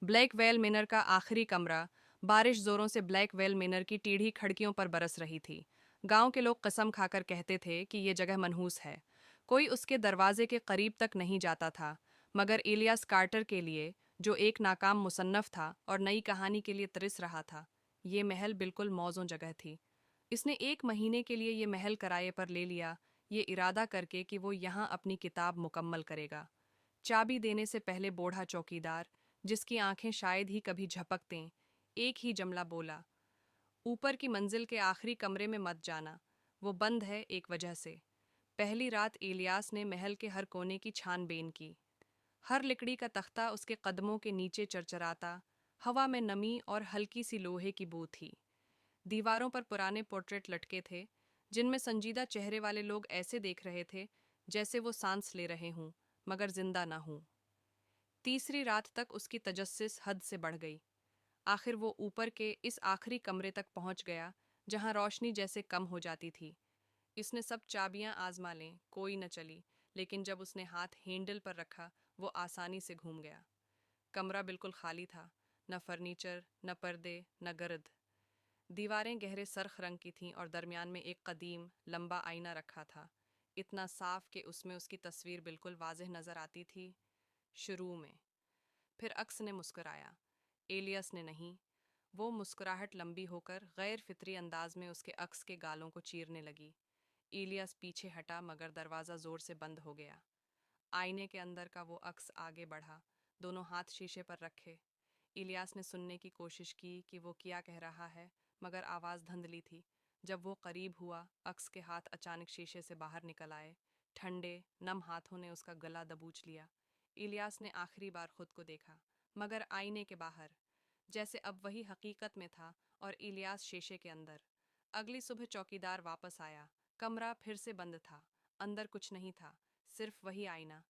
Black well मेनर का आखिरी कमरा। बारिश जोरों से ब्लैक वेल मेनर की टेढ़ी खिड़कियों पर बरस रही थी। गांव के लोग कसम खाकर कहते थे कि ये जगह मनहूस है। कोई उसके दरवाजे के करीब तक नहीं जाता था, मगर इलियास कार्टर के लिए, जो एक नाकाम मुसन्नफ था और नई कहानी के लिए तरिस रहा था, ये महल बिल्कुल मौजों जगह थी। इसने 1 महीने के लिए ये महल किराए पर ले लिया, ये इरादा करके कि वो यहाँ अपनी किताब मुकम्मल करेगा। चाबी देने से पहले बूढ़ा चौकीदार, जिसकी आंखें शायद ही कभी झपकतें, एक ही जमला बोला, ऊपर की मंजिल के आखिरी कमरे में मत जाना, वो बंद है एक वजह से। पहली रात इलियास ने महल के हर कोने की छानबीन की। हर लकड़ी का तख्ता उसके कदमों के नीचे चरचराता, हवा में नमी और हल्की सी लोहे की बू थी। दीवारों पर पुराने पोर्ट्रेट लटके थे, जिनमें संजीदा चेहरे वाले लोग ऐसे देख रहे थे जैसे वो सांस ले रहे हों, मगर जिंदा ना हों। तीसरी रात तक उसकी तजस्सुस हद से बढ़ गई। आखिर वो ऊपर के इस आखिरी कमरे तक पहुंच गया, जहां रोशनी जैसे कम हो जाती थी। इसने सब चाबियां आजमा लें, कोई न चली, लेकिन जब उसने हाथ हैंडल पर रखा, वो आसानी से घूम गया। कमरा बिल्कुल खाली था, न फर्नीचर, न पर्दे, न गर्द। दीवारें गहरे सरख रंग की थीं और दरमियान में एक कदीम, लंबा आईना रखा था, इतना साफ कि उसमें उसकी तस्वीर बिल्कुल वाज़ेह नज़र आती थी। शुरू में फिर अक्स ने मुस्कुराया, एलियस ने नहीं। वो मुस्कुराहट लंबी होकर गैर फितरी अंदाज में उसके अक्स के गालों को चीरने लगी। इलियास पीछे हटा, मगर दरवाज़ा ज़ोर से बंद हो गया। आईने के अंदर का वो अक्स आगे बढ़ा, दोनों हाथ शीशे पर रखे। इलियास ने सुनने की कोशिश की कि वो क्या कह रहा है, मगर आवाज़ धुंधली थी। जब वो करीब हुआ, अक्स के हाथ अचानक शीशे से बाहर निकल आए। ठंडे, नम हाथों ने उसका गला दबोच लिया। इलियास ने आखिरी बार खुद को देखा, मगर आईने के बाहर, जैसे अब वही हकीकत में था और इलियास शीशे के अंदर। अगली सुबह चौकीदार वापस आया। कमरा फिर से बंद था, अंदर कुछ नहीं था, सिर्फ वही आईना,